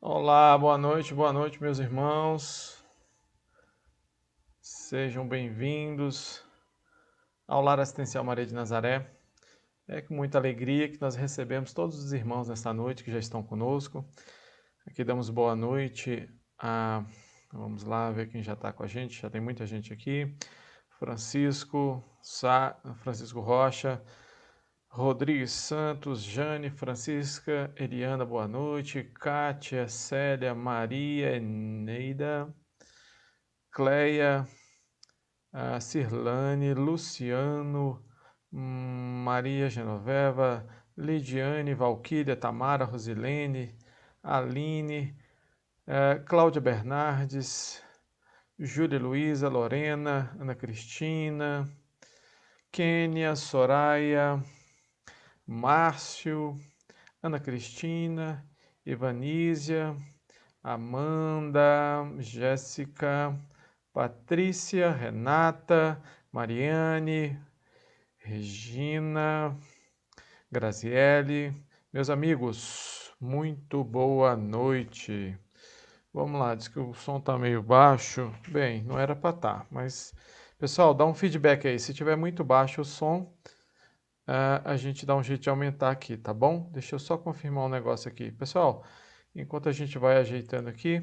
Olá, boa noite, meus irmãos. Sejam bem-vindos ao Lar Assistencial Maria de Nazaré. É com muita alegria que nós recebemos todos os irmãos nesta noite que já estão conosco. Aqui damos boa noite a... Vamos lá ver quem já está com a gente. Já tem muita gente aqui. Francisco Rocha, Rodrigues Santos, Jane, Francisca, Eliana, boa noite. Kátia, Célia, Maria, Eneida, Cleia, Cirlane, Luciano, Maria Genoveva, Lidiane, Valquíria, Tamara, Rosilene, Aline, Cláudia Bernardes, Júlia Luísa, Lorena, Ana Cristina, Kênia, Soraya, Márcio, Ana Cristina, Ivanísia, Amanda, Jéssica, Patrícia, Renata, Mariane, Regina, Graziele. Meus amigos, muito boa noite. Vamos lá, diz que o som tá meio baixo. Bem, não era para estar, mas pessoal, dá um feedback aí. Se tiver muito baixo o som, a gente dá um jeito de aumentar aqui, tá bom? Deixa eu só confirmar um negócio aqui. Pessoal, enquanto a gente vai ajeitando aqui,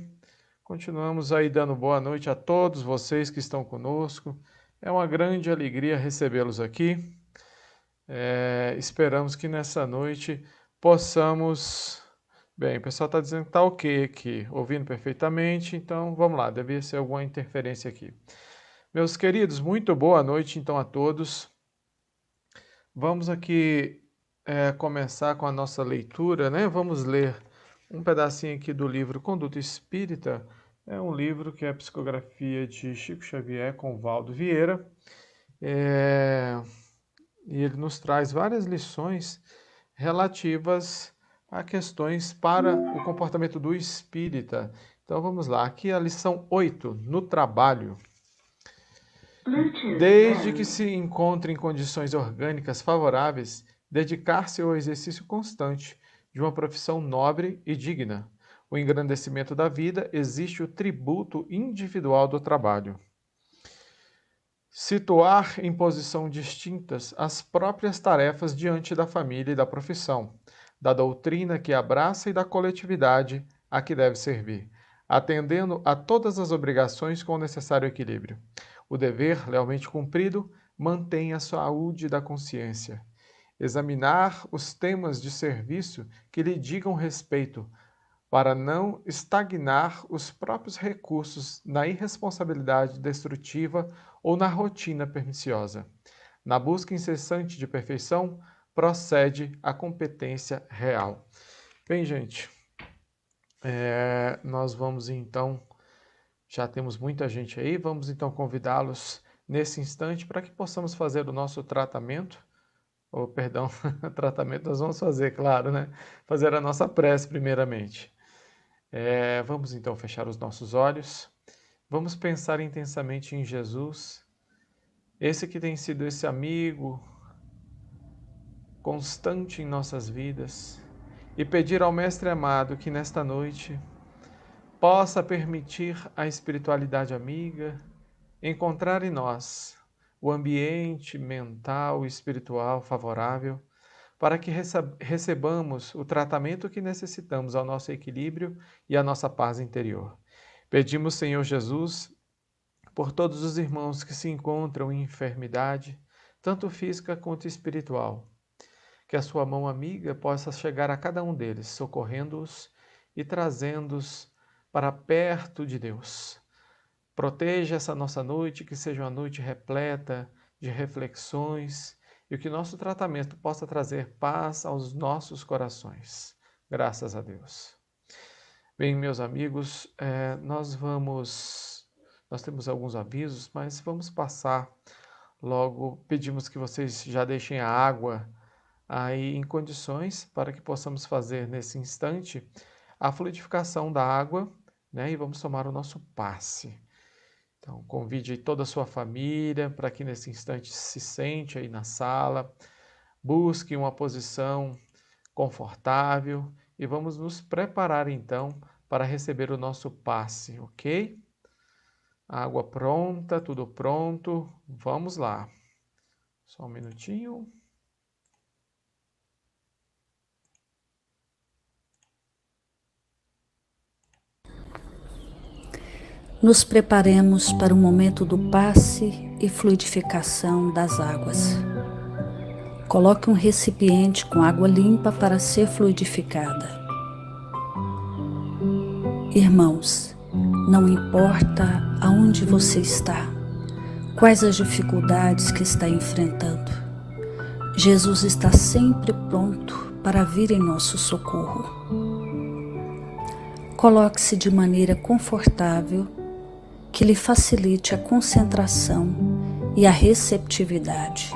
continuamos aí dando boa noite a todos vocês que estão conosco. É uma grande alegria recebê-los aqui. Esperamos que nessa noite possamos. Bem, o pessoal está dizendo que está ok aqui, ouvindo perfeitamente, então vamos lá, devia ser alguma interferência aqui. Meus queridos, muito boa noite então a todos. Vamos aqui começar com a nossa leitura, né? Vamos ler um pedacinho aqui do livro Conduta Espírita. É um livro que é a psicografia de Chico Xavier com Valdo Vieira. E ele nos traz várias lições relativas a questões para o comportamento do espírita. Então vamos lá, aqui a lição 8, no trabalho. Desde que se encontre em condições orgânicas favoráveis, dedicar-se ao exercício constante de uma profissão nobre e digna. O engrandecimento da vida existe o tributo individual do trabalho. Situar em posição distintas as próprias tarefas diante da família e da profissão, da doutrina que abraça e da coletividade a que deve servir, atendendo a todas as obrigações com o necessário equilíbrio. O dever, lealmente cumprido, mantém a saúde da consciência. Examinar os temas de serviço que lhe digam respeito, para não estagnar os próprios recursos na irresponsabilidade destrutiva ou na rotina perniciosa. Na busca incessante de perfeição, procede a competência real. Bem, gente, nós vamos então, já temos muita gente aí, vamos então convidá-los nesse instante para que possamos fazer o nosso tratamento, ou perdão, tratamento nós vamos fazer, claro, né? Fazer a nossa prece primeiramente. Vamos então fechar os nossos olhos. Vamos pensar intensamente em Jesus, esse que tem sido esse amigo constante em nossas vidas, e pedir ao Mestre amado que nesta noite possa permitir à espiritualidade amiga encontrar em nós o ambiente mental e espiritual favorável para que recebamos o tratamento que necessitamos ao nosso equilíbrio e à nossa paz interior. Pedimos, Senhor Jesus, por todos os irmãos que se encontram em enfermidade, tanto física quanto espiritual, que a sua mão amiga possa chegar a cada um deles, socorrendo-os e trazendo-os para perto de Deus. Proteja essa nossa noite, que seja uma noite repleta de reflexões e que o nosso tratamento possa trazer paz aos nossos corações. Graças a Deus. Bem, meus amigos, nós temos alguns avisos, mas vamos passar logo. Pedimos que vocês já deixem a água aí em condições para que possamos fazer nesse instante a fluidificação da água, né? E vamos tomar o nosso passe. Então, convide toda a sua família para que nesse instante se sente aí na sala, busque uma posição confortável e vamos nos preparar então para receber o nosso passe, ok? Água pronta, tudo pronto. Vamos lá. Só um minutinho. Nos preparemos para o momento do passe e fluidificação das águas. Coloque um recipiente com água limpa para ser fluidificada. Irmãos, não importa aonde você está, quais as dificuldades que está enfrentando, Jesus está sempre pronto para vir em nosso socorro. Coloque-se de maneira confortável, que lhe facilite a concentração e a receptividade.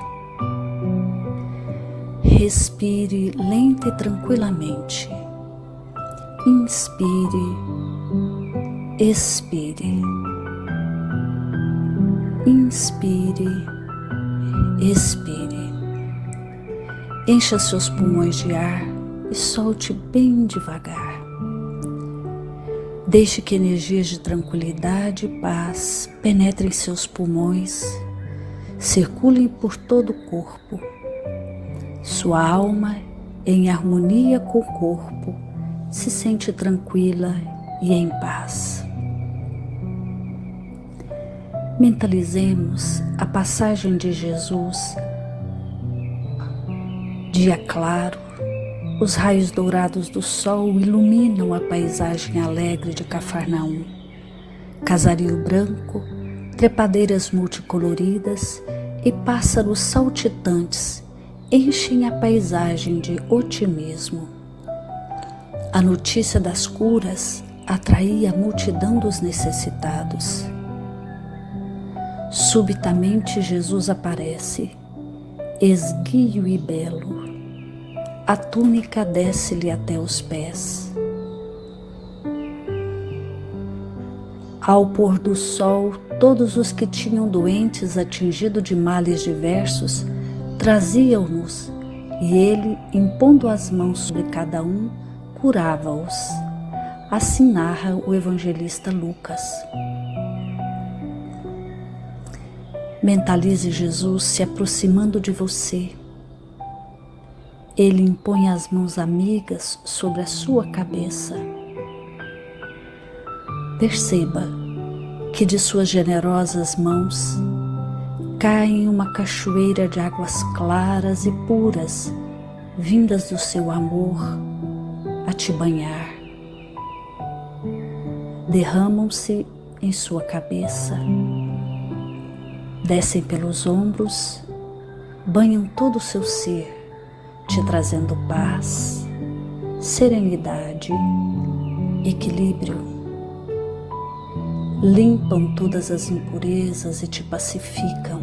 Respire lenta e tranquilamente. Inspire, expire. Inspire, expire. Encha seus pulmões de ar e solte bem devagar. Deixe que energias de tranquilidade e paz penetrem seus pulmões, circulem por todo o corpo. Sua alma, em harmonia com o corpo, se sente tranquila e em paz. Mentalizemos a passagem de Jesus. Dia claro, os raios dourados do sol iluminam a paisagem alegre de Cafarnaum. Casario branco, trepadeiras multicoloridas e pássaros saltitantes enchem a paisagem de otimismo. A notícia das curas atraía a multidão dos necessitados. Subitamente Jesus aparece, esguio e belo. A túnica desce-lhe até os pés. Ao pôr do sol, todos os que tinham doentes atingidos de males diversos traziam-nos, e ele, impondo as mãos sobre cada um, curava-os. Assim narra o evangelista Lucas. Mentalize Jesus se aproximando de você. Ele impõe as mãos amigas sobre a sua cabeça. Perceba que de suas generosas mãos caem uma cachoeira de águas claras e puras, vindas do seu amor a te banhar. Derramam-se em sua cabeça, descem pelos ombros, banham todo o seu ser, te trazendo paz, serenidade, equilíbrio. Limpam todas as impurezas e te pacificam.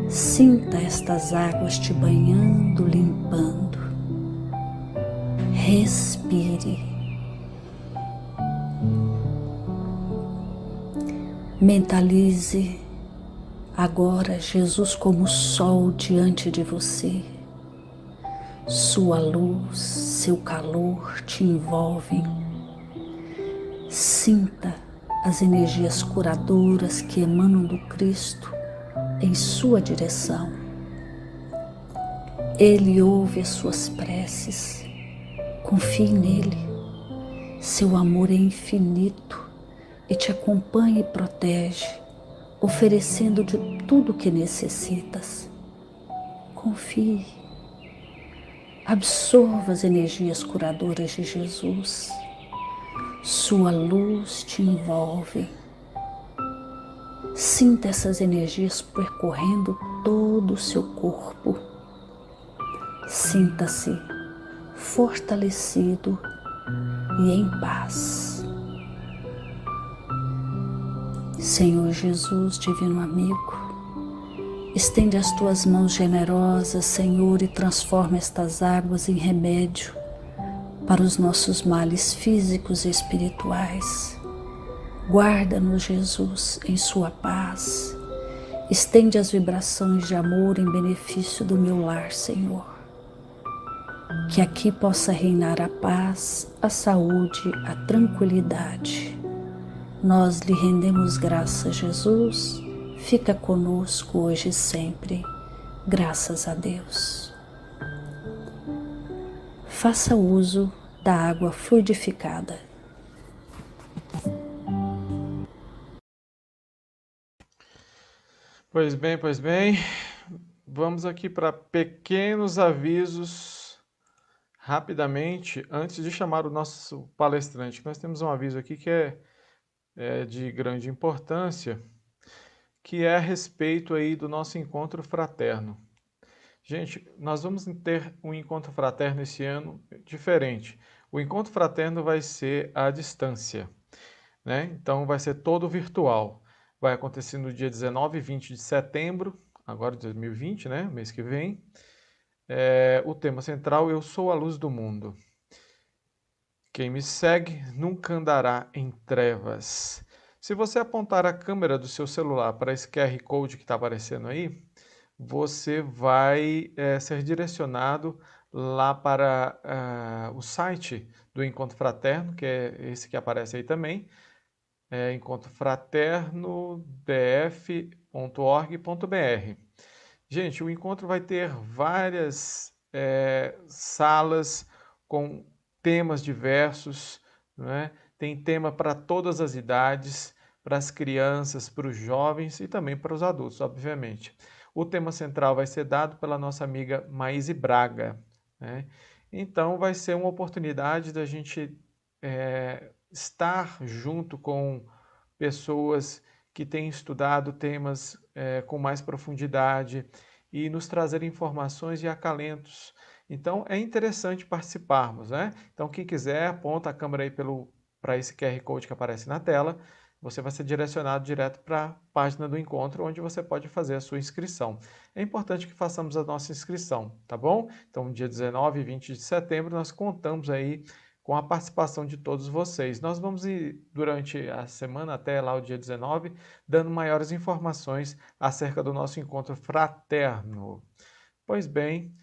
Sinta estas águas te banhando, limpando. Respire. Mentalize agora Jesus como sol diante de você. Sua luz, seu calor te envolvem. Sinta as energias curadoras que emanam do Cristo em sua direção. Ele ouve as suas preces. Confie nele. Seu amor é infinito e te acompanha e protege, oferecendo de tudo o que necessitas. Confie. Absorva as energias curadoras de Jesus. Sua luz te envolve. Sinta essas energias percorrendo todo o seu corpo. Sinta-se fortalecido e em paz. Senhor Jesus, divino amigo, estende as tuas mãos generosas, Senhor, e transforma estas águas em remédio para os nossos males físicos e espirituais. Guarda-nos, Jesus, em sua paz. Estende as vibrações de amor em benefício do meu lar, Senhor. que aqui possa reinar a paz, a saúde, a tranquilidade. Nós lhe rendemos graças, Jesus. Fica conosco hoje e sempre. Graças a Deus. Faça uso da água fluidificada. Pois bem. Vamos aqui para pequenos avisos rapidamente, antes de chamar o nosso palestrante. Nós temos um aviso aqui que é de grande importância, que é a respeito aí do nosso encontro fraterno. Gente, nós vamos ter um encontro fraterno esse ano diferente. O encontro fraterno vai ser à distância, né? Então vai ser todo virtual. Vai acontecer no dia 19 e 20 de setembro, agora de 2020, né? Mês que vem. O tema central: Eu sou a luz do mundo. Quem me segue nunca andará em trevas. Se você apontar a câmera do seu celular para esse QR Code que está aparecendo aí, você vai ser direcionado lá para o site do Encontro Fraterno, que é esse que aparece aí também, encontrofraternodf.org.br. Gente, o encontro vai ter várias salas com temas diversos, né? Tem tema para todas as idades, para as crianças, para os jovens e também para os adultos, obviamente. O tema central vai ser dado pela nossa amiga Maíse Braga, né? Então vai ser uma oportunidade da gente estar junto com pessoas que têm estudado temas com mais profundidade e nos trazer informações e acalentos. Então é interessante participarmos, né? Então quem quiser, aponta a câmera aí para esse QR Code que aparece na tela. Você vai ser direcionado direto para a página do encontro, onde você pode fazer a sua inscrição. É importante que façamos a nossa inscrição, tá bom? Então, dia 19 e 20 de setembro, nós contamos aí com a participação de todos vocês. Nós vamos ir, durante a semana, até lá o dia 19, dando maiores informações acerca do nosso encontro fraterno. Pois bem,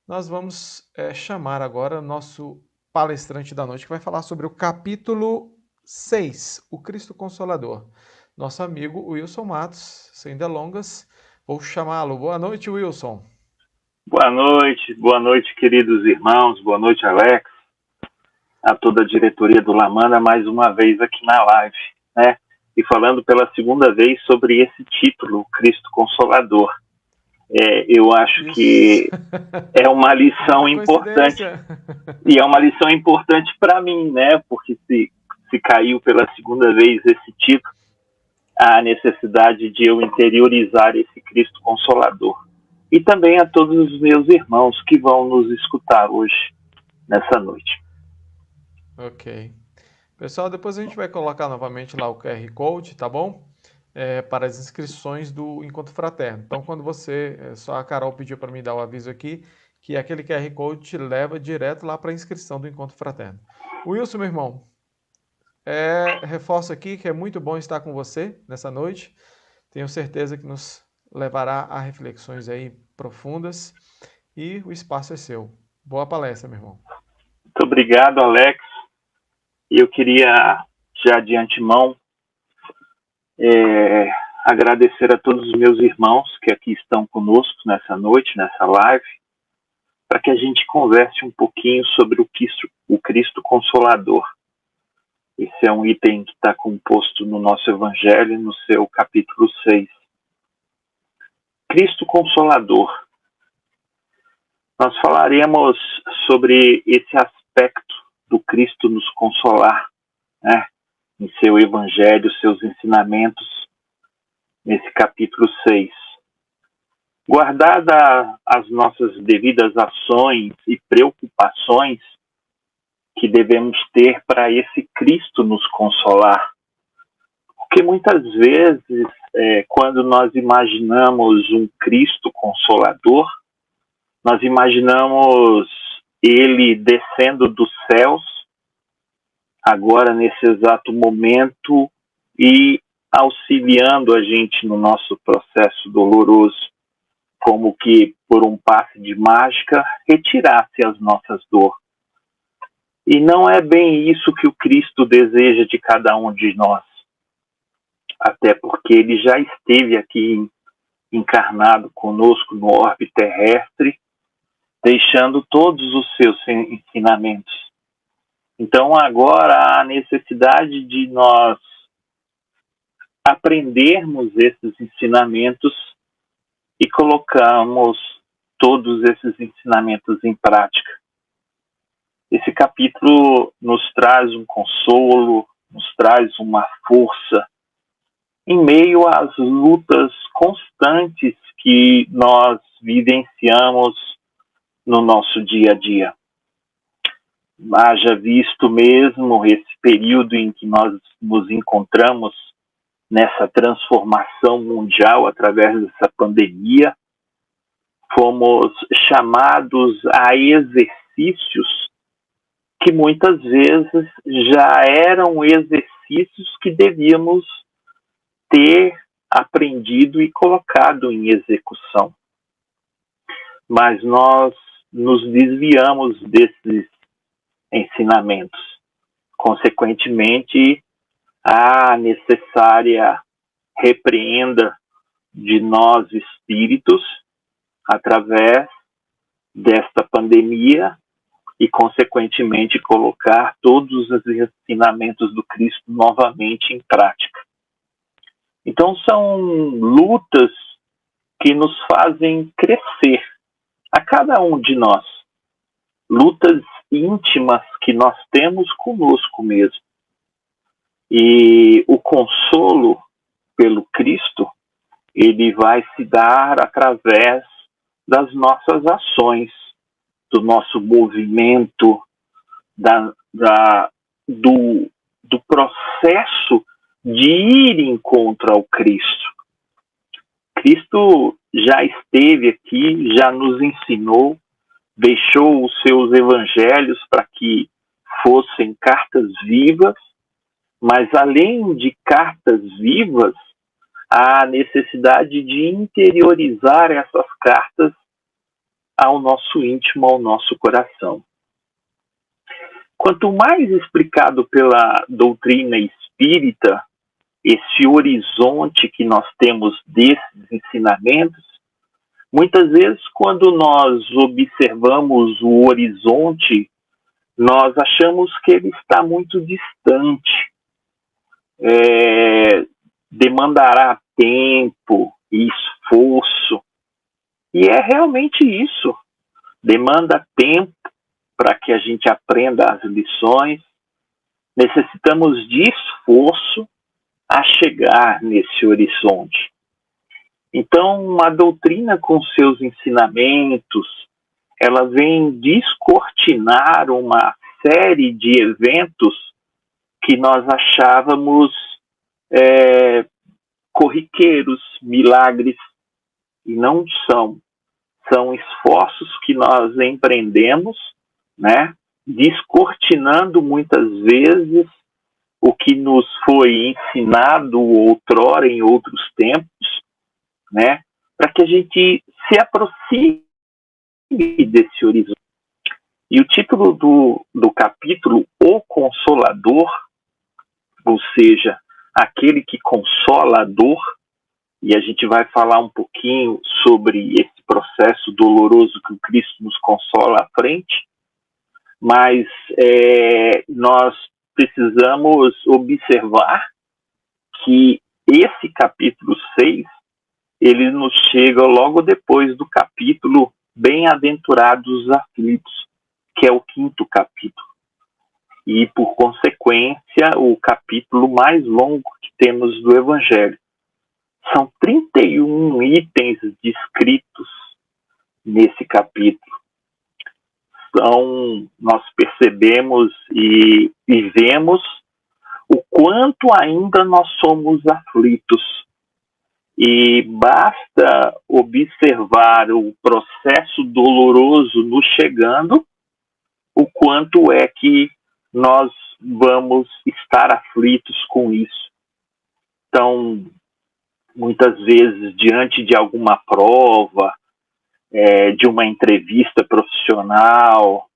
nós vamos chamar agora o nosso palestrante da noite, que vai falar sobre o capítulo 6, o Cristo Consolador. Nosso amigo Wilson Matos, sem delongas, vou chamá-lo. Boa noite, Wilson. Boa noite, queridos irmãos, boa noite, Alex, a toda a diretoria do Lamana, mais uma vez aqui na live, né? E falando pela segunda vez sobre esse título, Cristo Consolador. Eu acho Isso. Que é uma lição importante, e é uma lição importante para mim, né? Porque se caiu pela segunda vez esse título, há a necessidade de eu interiorizar esse Cristo Consolador. E também a todos os meus irmãos que vão nos escutar hoje, nessa noite. Ok. Pessoal, depois a gente vai colocar novamente lá o QR Code, tá bom? Para as inscrições do Encontro Fraterno. Então, quando só a Carol pediu para me dar o aviso aqui, que aquele QR Code te leva direto lá para a inscrição do Encontro Fraterno. Wilson, meu irmão, reforço aqui que é muito bom estar com você nessa noite. Tenho certeza que nos levará a reflexões aí profundas e o espaço é seu. Boa palestra, meu irmão. Muito obrigado, Alex. Eu queria, já de antemão, agradecer a todos os meus irmãos que aqui estão conosco nessa noite, nessa live, para que a gente converse um pouquinho sobre o Cristo Consolador. Esse é um item que está composto no nosso Evangelho, no seu capítulo 6. Cristo Consolador. Nós falaremos sobre esse aspecto do Cristo nos consolar, né? Em seu Evangelho, seus ensinamentos, nesse capítulo 6. Guardada as nossas devidas ações e preocupações que devemos ter para esse Cristo nos consolar. Porque muitas vezes, quando nós imaginamos um Cristo consolador, nós imaginamos ele descendo dos céus, agora nesse exato momento, e auxiliando a gente no nosso processo doloroso, como que por um passe de mágica retirasse as nossas dores. E não é bem isso que o Cristo deseja de cada um de nós. Até porque ele já esteve aqui encarnado conosco no orbe terrestre, deixando todos os seus ensinamentos. Então agora há necessidade de nós aprendermos esses ensinamentos e colocarmos todos esses ensinamentos em prática. Esse capítulo nos traz um consolo, nos traz uma força em meio às lutas constantes que nós vivenciamos no nosso dia a dia. Haja visto mesmo esse período em que nós nos encontramos nessa transformação mundial através dessa pandemia, fomos chamados a exercícios que muitas vezes já eram exercícios que devíamos ter aprendido e colocado em execução. Mas nós nos desviamos desses ensinamentos. Consequentemente, a necessária repreenda de nós espíritos através desta pandemia e, consequentemente, colocar todos os ensinamentos do Cristo novamente em prática. Então, são lutas que nos fazem crescer, a cada um de nós. Lutas íntimas que nós temos conosco mesmo. E o consolo pelo Cristo, ele vai se dar através das nossas ações, do nosso movimento, do processo de ir em contra ao Cristo. Cristo já esteve aqui, já nos ensinou, deixou os seus evangelhos para que fossem cartas vivas, mas além de cartas vivas, há necessidade de interiorizar essas cartas ao nosso íntimo, ao nosso coração. Quanto mais explicado pela doutrina espírita, esse horizonte que nós temos desses ensinamentos, muitas vezes quando nós observamos o horizonte, nós achamos que ele está muito distante. Demandará tempo e esforço. E é realmente isso. Demanda tempo para que a gente aprenda as lições. Necessitamos de esforço a chegar nesse horizonte. Então, a doutrina com seus ensinamentos, ela vem descortinar uma série de eventos que nós achávamos corriqueiros, milagres, e não são. São esforços que nós empreendemos, né, descortinando muitas vezes o que nos foi ensinado outrora em outros tempos, né, para que a gente se aproxime desse horizonte. E o título do capítulo, O Consolador, ou seja, aquele que consola a dor, e a gente vai falar um pouquinho sobre esse processo doloroso que o Cristo nos consola à frente, mas nós precisamos observar que esse capítulo 6, ele nos chega logo depois do capítulo Bem-aventurados aflitos, que é o 5º capítulo. E, por consequência, o capítulo mais longo que temos do Evangelho. São 31 itens descritos nesse capítulo. Então, nós percebemos e vemos o quanto ainda nós somos aflitos. E basta observar o processo doloroso nos chegando, o quanto é que nós vamos estar aflitos com isso. Então, muitas vezes, diante de alguma prova, de uma entrevista profissional,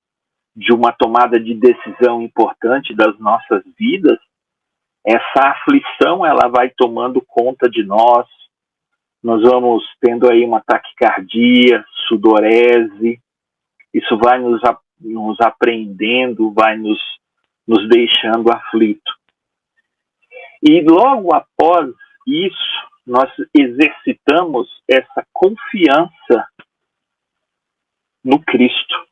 de uma tomada de decisão importante das nossas vidas, essa aflição ela vai tomando conta de nós. Nós vamos tendo aí uma taquicardia, sudorese. Isso vai nos apreendendo, vai nos deixando aflito. E logo após isso, nós exercitamos essa confiança no Cristo.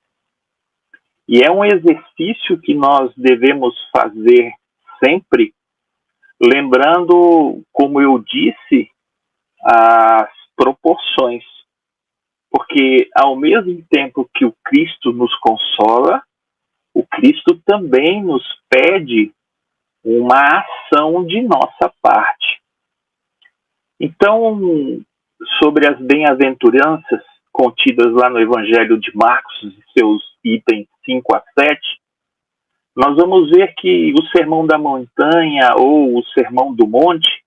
E é um exercício que nós devemos fazer sempre, lembrando, como eu disse, as proporções. Porque ao mesmo tempo que o Cristo nos consola, o Cristo também nos pede uma ação de nossa parte. Então, sobre as bem-aventuranças contidas lá no Evangelho de Marcos, seus itens 5 a 7, nós vamos ver que o Sermão da Montanha ou o Sermão do Monte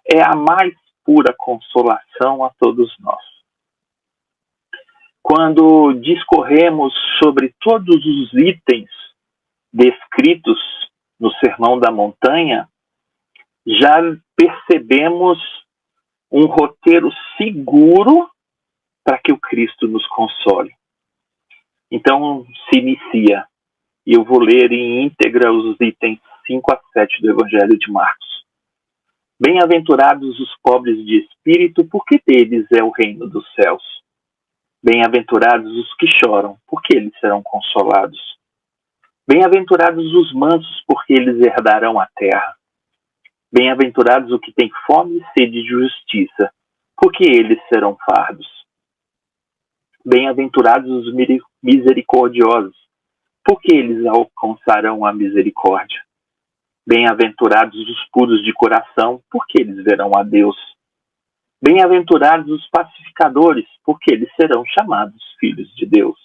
é a mais pura consolação a todos nós. Quando discorremos sobre todos os itens descritos no Sermão da Montanha, já percebemos um roteiro seguro para que o Cristo nos console. Então, se inicia, e eu vou ler em íntegra os itens 5 a 7 do Evangelho de Marcos. Bem-aventurados os pobres de espírito, porque deles é o reino dos céus. Bem-aventurados os que choram, porque eles serão consolados. Bem-aventurados os mansos, porque eles herdarão a terra. Bem-aventurados os que têm fome e sede de justiça, porque eles serão fardos. Bem-aventurados os misericordiosos, porque eles alcançarão a misericórdia. Bem-aventurados os puros de coração, porque eles verão a Deus. Bem-aventurados os pacificadores, porque eles serão chamados filhos de Deus.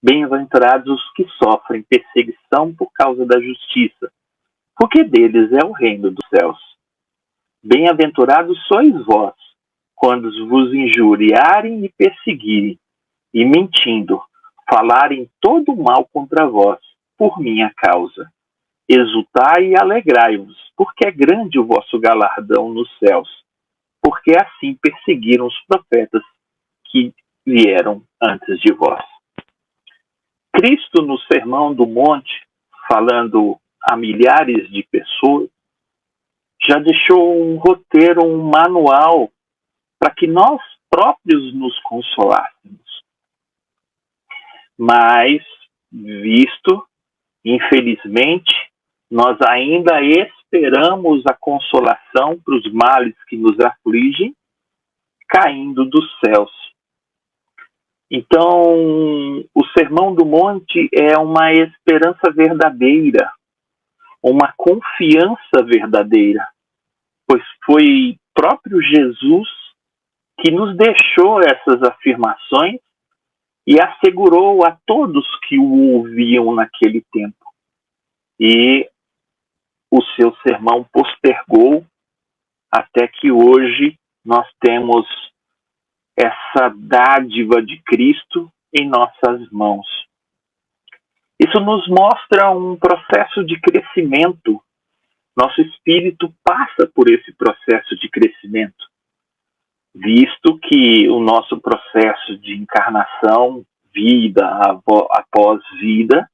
Bem-aventurados os que sofrem perseguição por causa da justiça, porque deles é o reino dos céus. Bem-aventurados sois vós, quando vos injuriarem e perseguirem, e mentindo, falarem todo o mal contra vós, por minha causa. Exultai e alegrai-vos, porque é grande o vosso galardão nos céus, porque assim perseguiram os profetas que vieram antes de vós. Cristo, no Sermão do Monte, falando a milhares de pessoas, já deixou um roteiro, um manual, para que nós próprios nos consolássemos. Mas, infelizmente, nós ainda esperamos a consolação para os males que nos afligem, caindo dos céus. Então, o Sermão do Monte é uma esperança verdadeira, uma confiança verdadeira, pois foi próprio Jesus que nos deixou essas afirmações e assegurou a todos que o ouviam naquele tempo. E o seu sermão postergou até que hoje nós temos essa dádiva de Cristo em nossas mãos. Isso nos mostra um processo de crescimento. Nosso espírito passa por esse processo de crescimento, visto que o nosso processo de encarnação, vida após vida,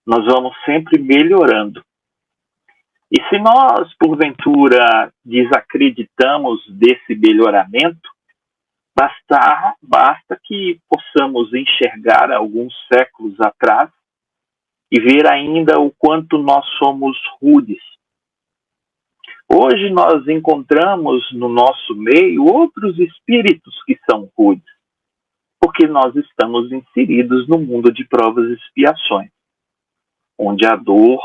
nós vamos sempre melhorando. E se nós, porventura, desacreditamos desse melhoramento, basta que possamos enxergar alguns séculos atrás e ver ainda o quanto nós somos rudes. Hoje nós encontramos no nosso meio outros espíritos que são rudes, porque nós estamos inseridos no mundo de provas e expiações, onde a dor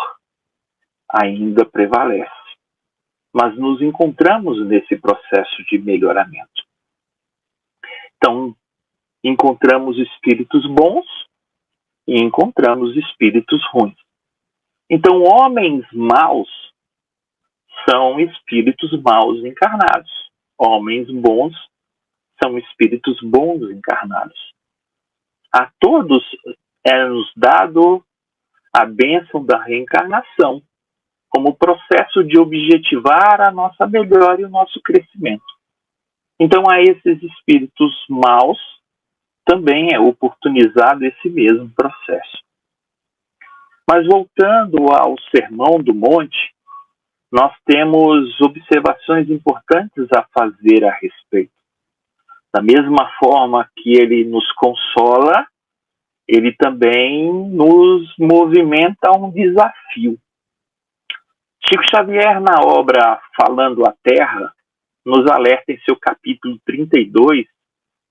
ainda prevalece. Mas nos encontramos nesse processo de melhoramento. Então, encontramos espíritos bons e encontramos espíritos ruins. Então, homens maus são espíritos maus encarnados. Homens bons são espíritos bons encarnados. A todos é-nos dado a bênção da reencarnação, como processo de objetivar a nossa melhora e o nosso crescimento. Então, a esses espíritos maus também é oportunizado esse mesmo processo. Mas voltando ao Sermão do Monte, nós temos observações importantes a fazer a respeito. Da mesma forma que ele nos consola, ele também nos movimenta a um desafio. Chico Xavier, na obra Falando a Terra, nos alerta em seu capítulo 32,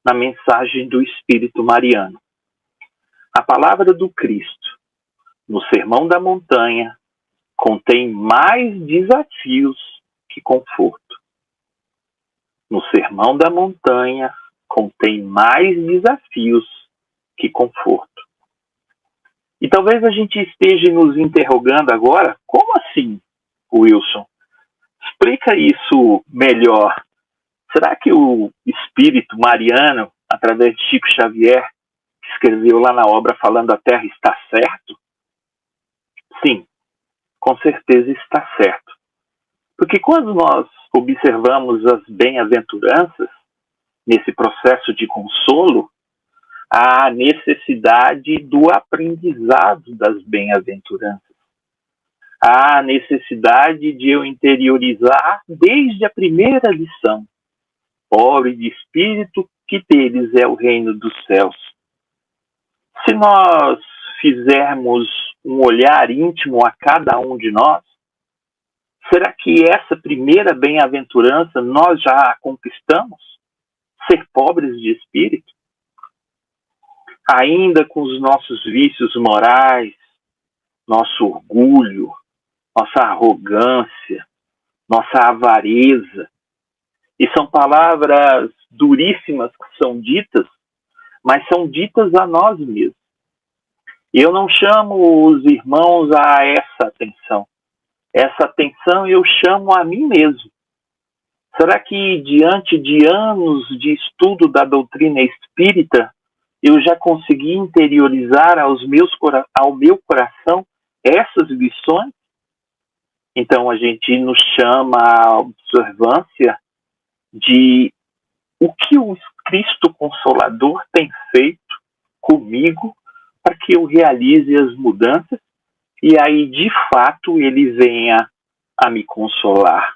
na mensagem do Espírito Mariano. A palavra do Cristo, no Sermão da Montanha, contém mais desafios que conforto. No Sermão da Montanha, contém mais desafios que conforto. E talvez a gente esteja nos interrogando agora, como assim, Wilson? Explica isso melhor. Será que o Espírito Mariano, através de Chico Xavier, que escreveu lá na obra Falando a Terra, está certo? Sim, com certeza está certo. Porque quando nós observamos as bem-aventuranças, nesse processo de consolo, há necessidade do aprendizado das bem-aventuranças. Há necessidade de eu interiorizar desde a primeira lição. Pobre de espírito, que deles é o reino dos céus. Se nós fizermos um olhar íntimo a cada um de nós, será que essa primeira bem-aventurança nós já a conquistamos? Ser pobres de espírito? Ainda com os nossos vícios morais, nosso orgulho, nossa arrogância, nossa avareza. E são palavras duríssimas que são ditas, mas são ditas a nós mesmos. E eu não chamo os irmãos a essa atenção. Essa atenção eu chamo a mim mesmo. Será que diante de anos de estudo da doutrina espírita, eu já consegui interiorizar ao meu coração essas lições? Então a gente nos chama à observância de o que o Cristo Consolador tem feito comigo para que eu realize as mudanças e aí de fato ele venha a me consolar.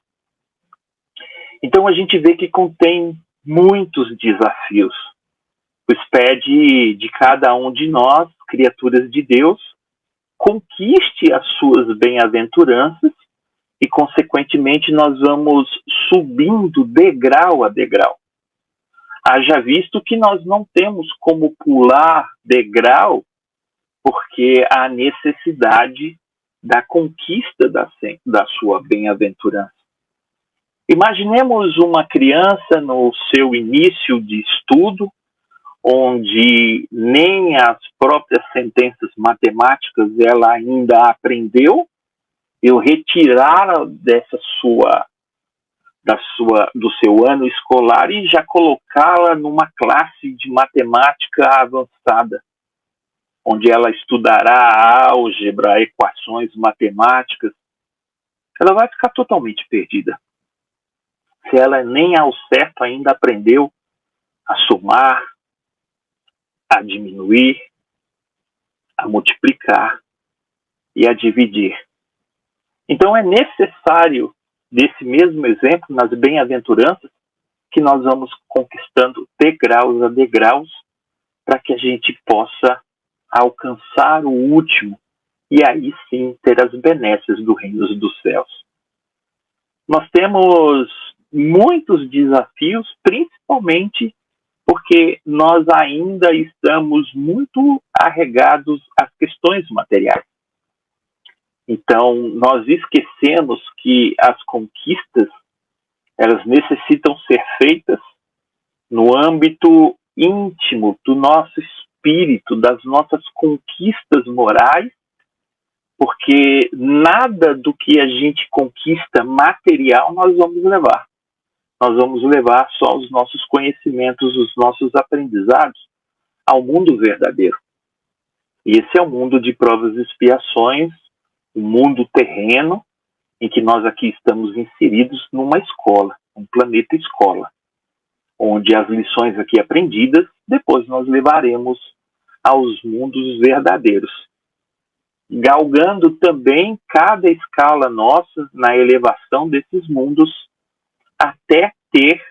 Então a gente vê que contém muitos desafios, pois pede de cada um de nós, criaturas de Deus, conquiste as suas bem-aventuranças e, consequentemente, nós vamos subindo degrau a degrau. Haja visto que nós não temos como pular degrau, porque há necessidade da conquista da sua bem-aventurança. Imaginemos uma criança no seu início de estudo, onde nem as próprias sentenças matemáticas ela ainda aprendeu, eu retirar do seu ano escolar e já colocá-la numa classe de matemática avançada, onde ela estudará álgebra, equações matemáticas. Ela vai ficar totalmente perdida. Se ela nem ao certo ainda aprendeu a somar, a diminuir, a multiplicar e a dividir. Então é necessário, desse mesmo exemplo, nas bem-aventuranças, que nós vamos conquistando degraus a degraus para que a gente possa alcançar o último e aí sim ter as benesses do reino dos céus. Nós temos muitos desafios, principalmente porque nós ainda estamos muito arregados às questões materiais. Então, nós esquecemos que as conquistas, elas necessitam ser feitas no âmbito íntimo do nosso espírito, das nossas conquistas morais, porque nada do que a gente conquista material nós vamos levar. nós vamos levar só os nossos conhecimentos, os nossos aprendizados ao mundo verdadeiro. E esse é o mundo de provas e expiações, o mundo terreno, em que nós aqui estamos inseridos numa escola, um planeta escola, onde as lições aqui aprendidas, depois nós levaremos aos mundos verdadeiros, galgando também cada escala nossa na elevação desses mundos, até ter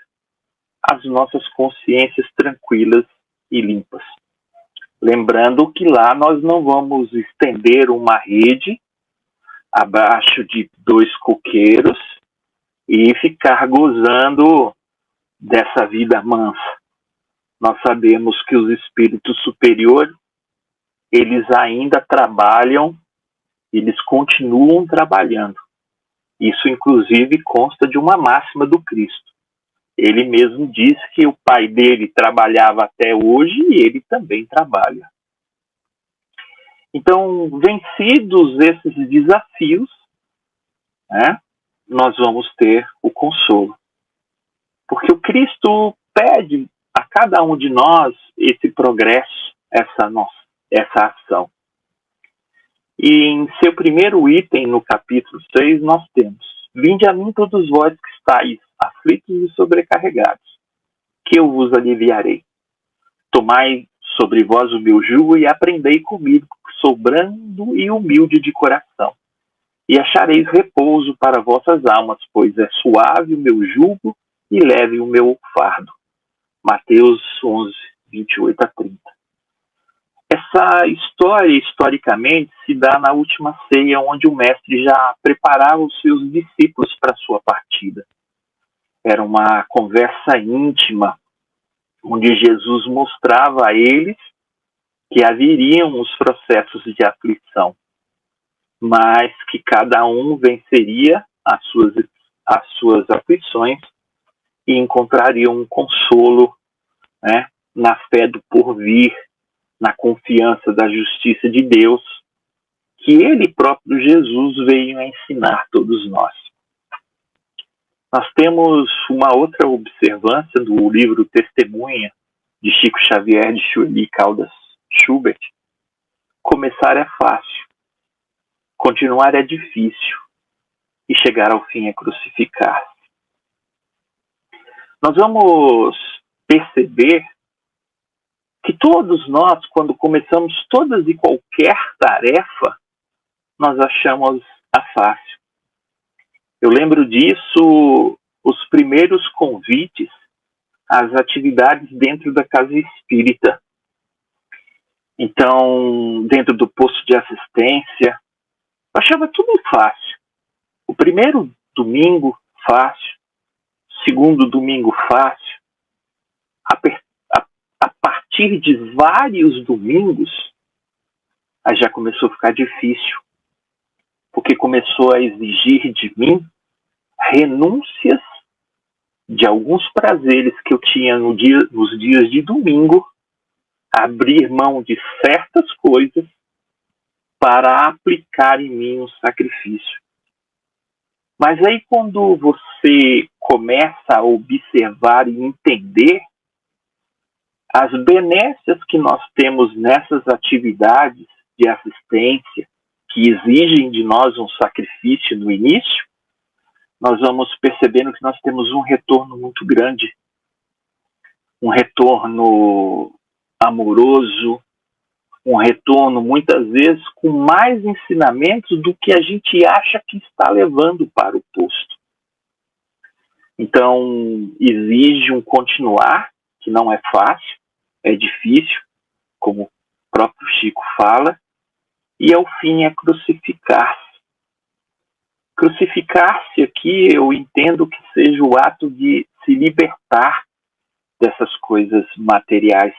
as nossas consciências tranquilas e limpas. Lembrando que lá nós não vamos estender uma rede abaixo de 2 coqueiros e ficar gozando dessa vida mansa. Nós sabemos que os espíritos superiores, eles ainda trabalham, eles continuam trabalhando. Isso, inclusive, consta de uma máxima do Cristo. Ele mesmo diz que o pai dele trabalhava até hoje e ele também trabalha. Então, vencidos esses desafios, né, nós vamos ter o consolo. Porque o Cristo pede a cada um de nós esse progresso, essa ação. E em seu primeiro item, no capítulo 6, nós temos: vinde a mim todos vós que estáis aflitos e sobrecarregados, que eu vos aliviarei. Tomai sobre vós o meu jugo e aprendei comigo, que sou brando e humilde de coração. E achareis repouso para vossas almas, pois é suave o meu jugo e leve o meu fardo. Mateus 11, 28 a 30. Essa história, historicamente, se dá na última ceia, onde o mestre já preparava os seus discípulos para a sua partida. Era uma conversa íntima, onde Jesus mostrava a eles que haveriam os processos de aflição, mas que cada um venceria as suas aflições e encontraria um consolo, né, na fé do porvir, na confiança da justiça de Deus, que Ele próprio, Jesus, veio a ensinar todos nós. Nós temos uma outra observância do livro Testemunha, de Chico Xavier, de Sueli Caldas Schubert. Começar é fácil, continuar é difícil, e chegar ao fim é crucificar-se. Nós vamos perceber que todos nós, quando começamos todas e qualquer tarefa, nós achamos a fácil. Eu lembro disso, os primeiros convites às atividades dentro da casa espírita. Então, dentro do posto de assistência, eu achava tudo fácil. O primeiro domingo, fácil. Segundo domingo, fácil. A partir de vários domingos, aí já começou a ficar difícil, porque começou a exigir de mim renúncias de alguns prazeres que eu tinha nos dias de domingo, abrir mão de certas coisas para aplicar em mim um sacrifício. Mas aí, quando você começa a observar e entender as benécias que nós temos nessas atividades de assistência, que exigem de nós um sacrifício no início, nós vamos percebendo que nós temos um retorno muito grande. Um retorno amoroso, um retorno, muitas vezes, com mais ensinamentos do que a gente acha que está levando para o posto. Então, exige um continuar, que não é fácil, é difícil, como o próprio Chico fala, e ao fim é crucificar-se. Crucificar-se aqui eu entendo que seja o ato de se libertar dessas coisas materiais.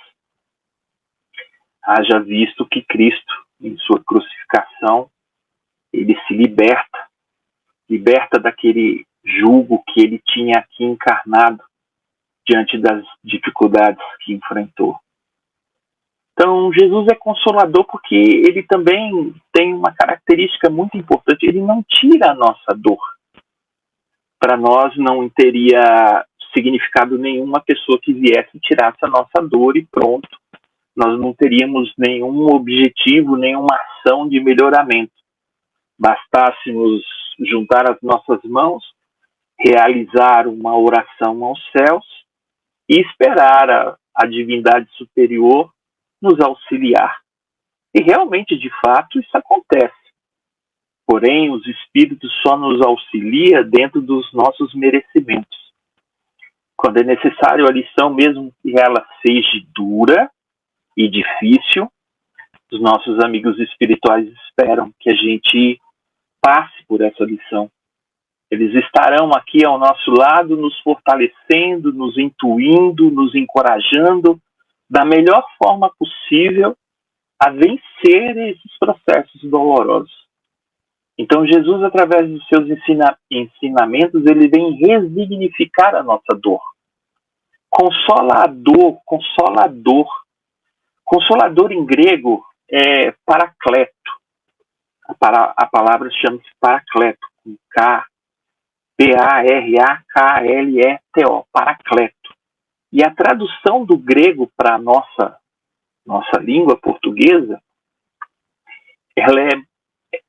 Haja visto que Cristo, em sua crucificação, ele se liberta daquele jugo que ele tinha aqui encarnado diante das dificuldades que enfrentou. Então, Jesus é consolador porque ele também tem uma característica muito importante. Ele não tira a nossa dor. Para nós não teria significado nenhum uma pessoa que viesse e tirasse a nossa dor e pronto. Nós não teríamos nenhum objetivo, nenhuma ação de melhoramento. Bastássemos juntar as nossas mãos, realizar uma oração aos céus e esperar a divindade superior nos auxiliar. E realmente, de fato, isso acontece. Porém, os espíritos só nos auxiliam dentro dos nossos merecimentos. Quando é necessário a lição, mesmo que ela seja dura e difícil, os nossos amigos espirituais esperam que a gente passe por essa lição. Eles estarão aqui ao nosso lado, nos fortalecendo, nos intuindo, nos encorajando da melhor forma possível a vencer esses processos dolorosos. Então, Jesus, através dos seus ensinamentos, ele vem resignificar a nossa dor. Consolador. Consolador em grego é paracleto. A palavra chama-se paracleto, com K, P-A-R-A-K-L-E-T-O, paracleto. E a tradução do grego para a nossa língua portuguesa, ela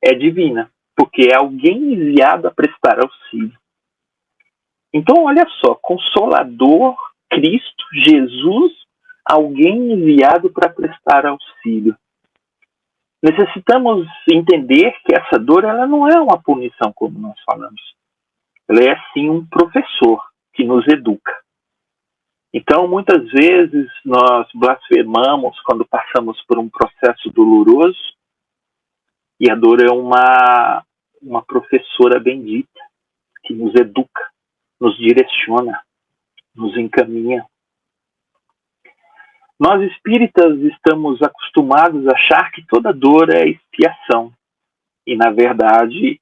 é divina, porque é alguém enviado a prestar auxílio. Então, olha só, Consolador, Cristo, Jesus, alguém enviado para prestar auxílio. Necessitamos entender que essa dor ela não é uma punição, como nós falamos. Ela é, sim, um professor que nos educa. Então, muitas vezes, nós blasfemamos quando passamos por um processo doloroso, e a dor é uma professora bendita que nos educa, nos direciona, nos encaminha. Nós espíritas estamos acostumados a achar que toda dor é expiação. E, na verdade,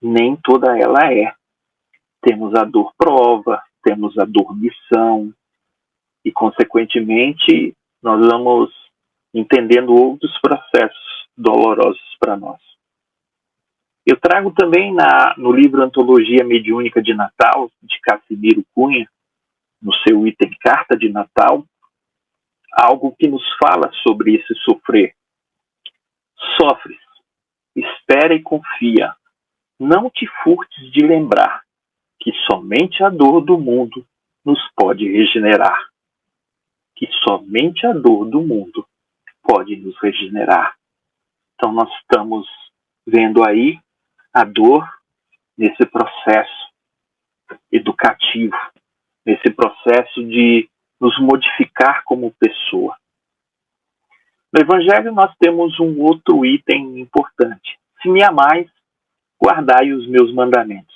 nem toda ela é. Temos a dor prova, temos a dor missão, e, consequentemente, nós vamos entendendo outros processos dolorosos para nós. Eu trago também no livro Antologia Mediúnica de Natal, de Cassimiro Cunha, no seu item Carta de Natal, algo que nos fala sobre esse sofrer. Sofres, espera e confia. Não te furtes de lembrar que somente a dor do mundo nos pode regenerar. Que somente a dor do mundo pode nos regenerar. Então nós estamos vendo aí a dor nesse processo educativo, nesse processo de nos modificar como pessoa. No Evangelho nós temos um outro item importante. Se me amais, guardai os meus mandamentos.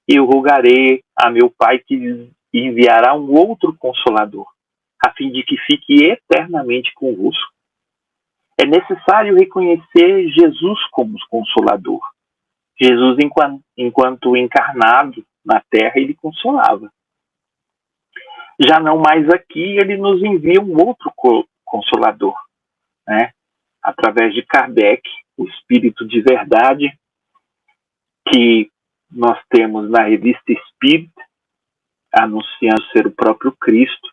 Eu rogarei a meu Pai que enviará um outro Consolador, a fim de que fique eternamente convosco. É necessário reconhecer Jesus como Consolador. Jesus, enquanto encarnado na Terra, ele consolava. Já não mais aqui, ele nos envia um outro Consolador, né? Através de Kardec, o Espírito de Verdade, que nós temos na Revista Espírita, anunciando ser o próprio Cristo,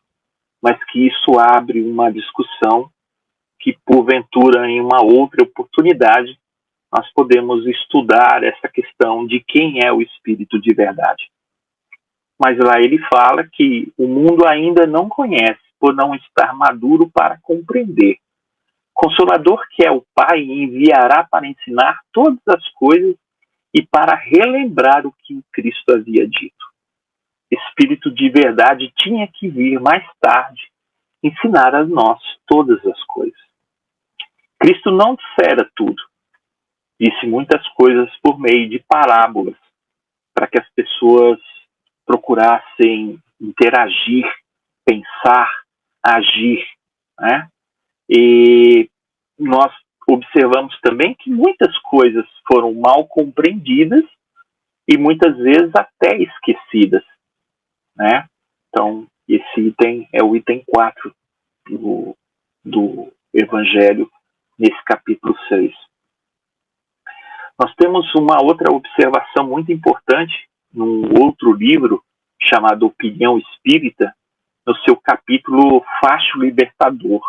mas que isso abre uma discussão que, porventura, em uma outra oportunidade, nós podemos estudar essa questão de quem é o Espírito de Verdade. Mas lá ele fala que o mundo ainda não conhece, por não estar maduro para compreender. Consolador, que é o Pai, enviará para ensinar todas as coisas e para relembrar o que o Cristo havia dito. Espírito de Verdade tinha que vir mais tarde ensinar a nós todas as coisas. Cristo não dissera tudo. Disse muitas coisas por meio de parábolas, para que as pessoas procurassem interagir, pensar, agir, né? E nós observamos também que muitas coisas foram mal compreendidas e muitas vezes até esquecidas, né? Então, esse item é o item 4 do Evangelho, nesse capítulo 6. Nós temos uma outra observação muito importante num outro livro chamado Opinião Espírita, no seu capítulo Facho Libertador,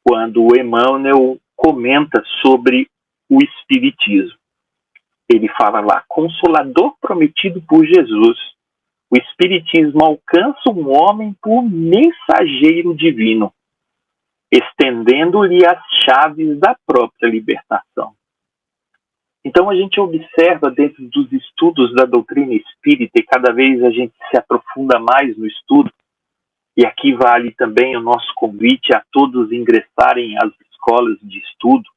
quando o Emmanuel comenta sobre o Espiritismo. Ele fala lá: Consolador prometido por Jesus, o Espiritismo alcança um homem por mensageiro divino, estendendo-lhe as chaves da própria libertação. Então a gente observa dentro dos estudos da doutrina espírita, e cada vez a gente se aprofunda mais no estudo, e aqui vale também o nosso convite a todos ingressarem às escolas de estudo,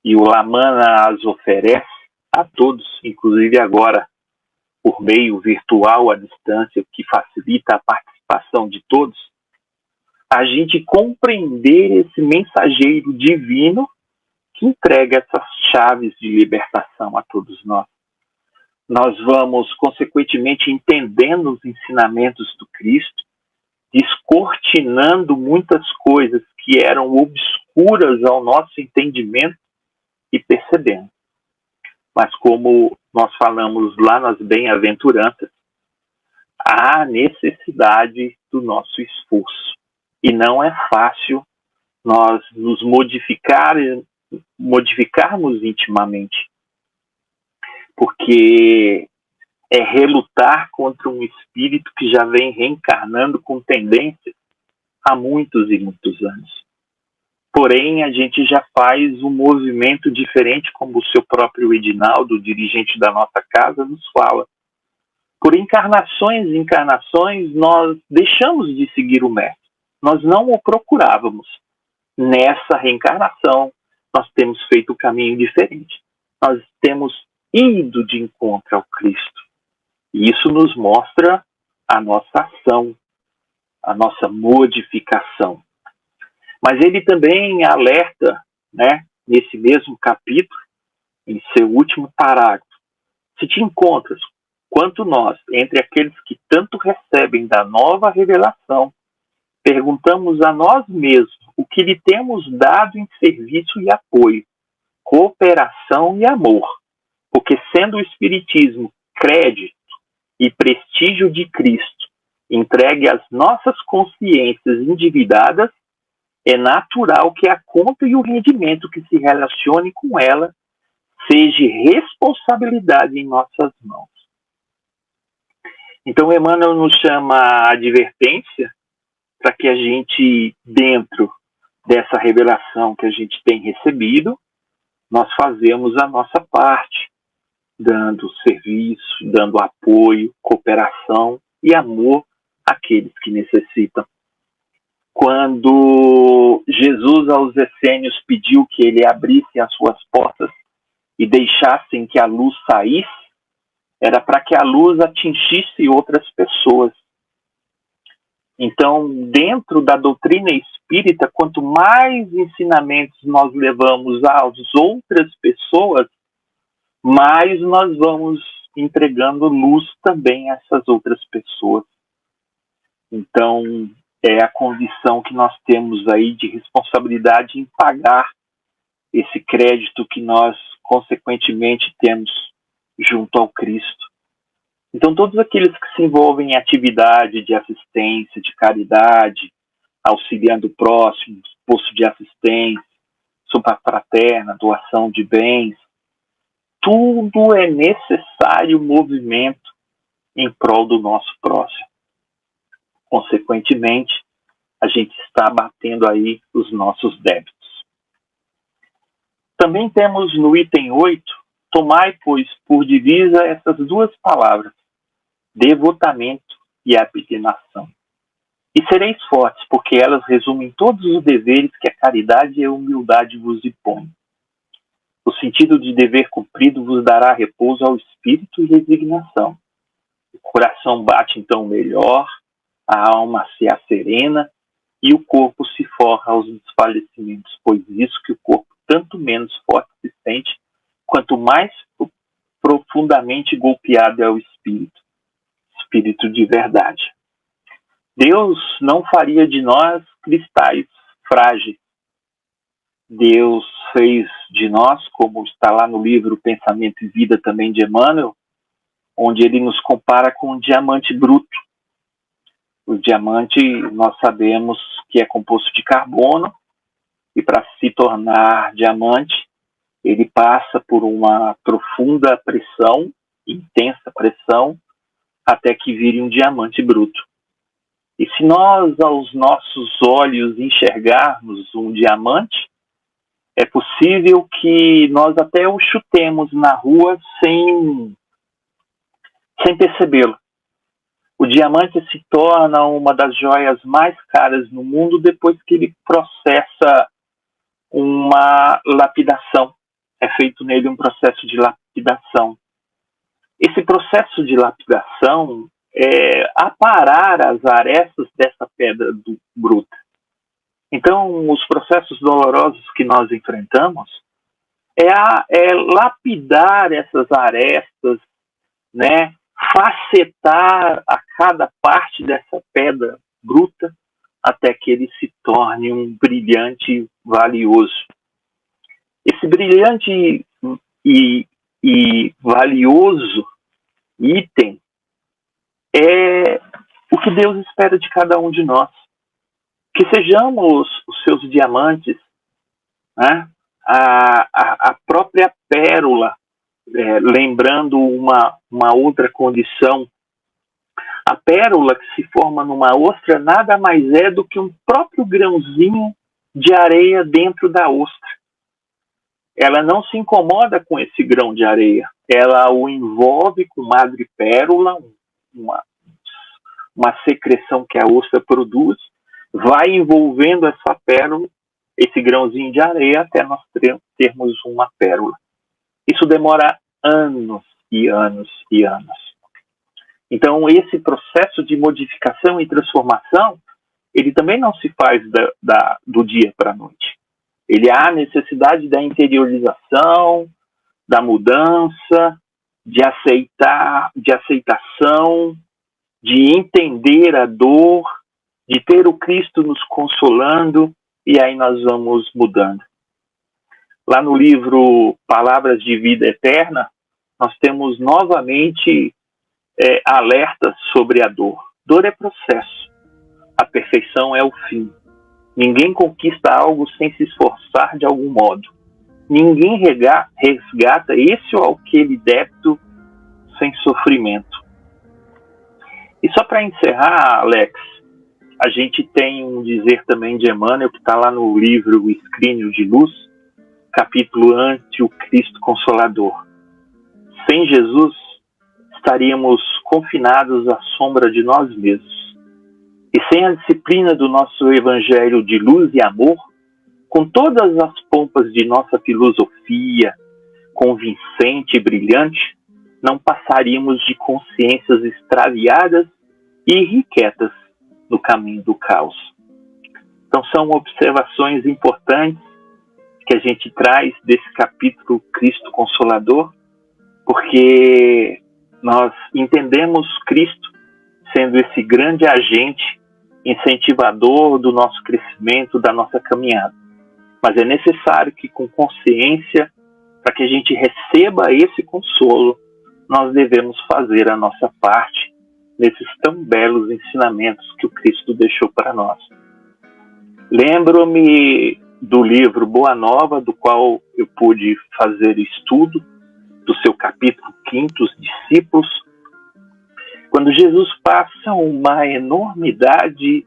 e o Lamana as oferece a todos, inclusive agora por meio virtual à distância, que facilita a participação de todos, a gente compreender esse mensageiro divino que entrega essas chaves de libertação a todos nós. Nós vamos, consequentemente, entendendo os ensinamentos do Cristo, descortinando muitas coisas que eram obscuras ao nosso entendimento e percebendo. Mas como nós falamos lá nas bem-aventuranças, há necessidade do nosso esforço. E não é fácil nós nos modificarmos intimamente, porque é relutar contra um espírito que já vem reencarnando com tendências há muitos e muitos anos. Porém, a gente já faz um movimento diferente, como o seu próprio Edinaldo, dirigente da nossa casa, nos fala. Por encarnações e encarnações, nós deixamos de seguir o mestre. Nós não o procurávamos. Nessa reencarnação, nós temos feito um caminho diferente. Nós temos ido de encontro ao Cristo. E isso nos mostra a nossa ação, a nossa modificação. Mas ele também alerta, né, nesse mesmo capítulo, em seu último parágrafo: se te encontras, quanto nós, entre aqueles que tanto recebem da nova revelação, perguntamos a nós mesmos o que lhe temos dado em serviço e apoio, cooperação e amor, porque sendo o Espiritismo crédito e prestígio de Cristo entregue às nossas consciências endividadas, é natural que a conta e o rendimento que se relacione com ela seja responsabilidade em nossas mãos. Então, Emmanuel nos chama a advertência para que a gente, dentro dessa revelação que a gente tem recebido, nós fazemos a nossa parte, dando serviço, dando apoio, cooperação e amor àqueles que necessitam. Quando Jesus aos essênios pediu que ele abrisse as suas portas e deixassem que a luz saísse, era para que a luz atingisse outras pessoas. Então, dentro da doutrina espírita, quanto mais ensinamentos nós levamos às outras pessoas, mais nós vamos entregando luz também a essas outras pessoas. Então, é a condição que nós temos aí de responsabilidade em pagar esse crédito que nós, consequentemente, temos junto ao Cristo. Então, todos aqueles que se envolvem em atividade de assistência, de caridade, auxiliando o próximo, posto de assistência, sopa fraterna, doação de bens, tudo é necessário movimento em prol do nosso próximo. Consequentemente, a gente está abatendo aí os nossos débitos. Também temos no item 8, tomai, pois, por divisa essas duas palavras, devotamento e abnegação. E sereis fortes, porque elas resumem todos os deveres que a caridade e a humildade vos impõem. O sentido de dever cumprido vos dará repouso ao espírito e resignação. O coração bate então melhor, a alma se asserena e o corpo se forra aos desfalecimentos, pois isso que o corpo tanto menos forte se sente, quanto mais profundamente golpeado é o espírito de verdade. Deus não faria de nós cristais frágeis. Deus fez de nós, como está lá no livro Pensamento e Vida também de Emmanuel, onde ele nos compara com um diamante bruto. O diamante, nós sabemos que é composto de carbono, e para se tornar diamante, ele passa por uma profunda pressão, intensa pressão, até que vire um diamante bruto. E se nós, aos nossos olhos, enxergarmos um diamante, é possível que nós até o chutemos na rua sem percebê-lo. O diamante se torna uma das joias mais caras no mundo depois que ele processa uma lapidação. É feito nele um processo de lapidação. Esse processo de lapidação é aparar as arestas dessa pedra bruta. Então, os processos dolorosos que nós enfrentamos é lapidar essas arestas, né? Facetar a cada parte dessa pedra bruta até que ele se torne um brilhante valioso. Esse brilhante e valioso item é o que Deus espera de cada um de nós. Que sejamos os seus diamantes, né? A própria pérola, lembrando uma outra condição. A pérola que se forma numa ostra nada mais é do que um próprio grãozinho de areia dentro da ostra. Ela não se incomoda com esse grão de areia. Ela o envolve com madrepérola, uma secreção que a ostra produz, vai envolvendo essa pérola, esse grãozinho de areia, até nós termos uma pérola. Isso demora anos e anos e anos. Então, esse processo de modificação e transformação, ele também não se faz do dia para a noite. Ele há necessidade da interiorização, da mudança, de aceitação, de entender a dor, de ter o Cristo nos consolando, e aí nós vamos mudando. Lá no livro Palavras de Vida Eterna, nós temos novamente alertas sobre a dor. Dor é processo. A perfeição é o fim. Ninguém conquista algo sem se esforçar de algum modo. Ninguém resgata esse ou aquele débito sem sofrimento. E só para encerrar, Alex, a gente tem um dizer também de Emmanuel, que está lá no livro O Escrínio de Luz, capítulo Ante o Cristo Consolador. Sem Jesus, estaríamos confinados à sombra de nós mesmos. E sem a disciplina do nosso evangelho de luz e amor, com todas as pompas de nossa filosofia, convincente e brilhante, não passaríamos de consciências extraviadas e irrequietas no caminho do caos. Então são observações importantes que a gente traz desse capítulo Cristo Consolador, porque nós entendemos Cristo sendo esse grande agente incentivador do nosso crescimento, da nossa caminhada. Mas é necessário que, com consciência, para que a gente receba esse consolo, nós devemos fazer a nossa parte nesses tão belos ensinamentos que o Cristo deixou para nós. Lembro-me do livro Boa Nova, do qual eu pude fazer estudo, do seu capítulo 5, Os Discípulos, quando Jesus passa uma enormidade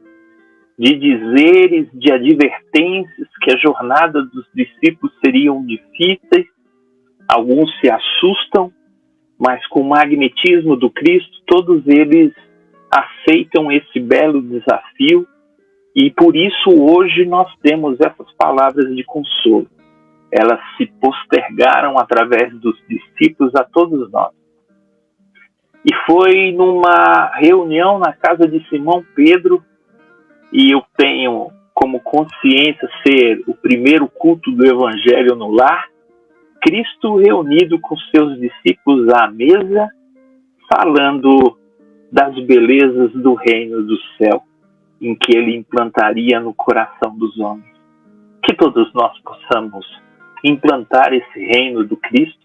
de dizeres, de advertências, que a jornada dos discípulos seriam difíceis, alguns se assustam, mas com o magnetismo do Cristo, todos eles aceitam esse belo desafio, e por isso hoje nós temos essas palavras de consolo. Elas se postergaram através dos discípulos a todos nós. E foi numa reunião na casa de Simão Pedro, e eu tenho como consciência ser o primeiro culto do Evangelho no lar, Cristo reunido com seus discípulos à mesa, falando das belezas do reino do céu, em que ele implantaria no coração dos homens. Que todos nós possamos implantar esse reino do Cristo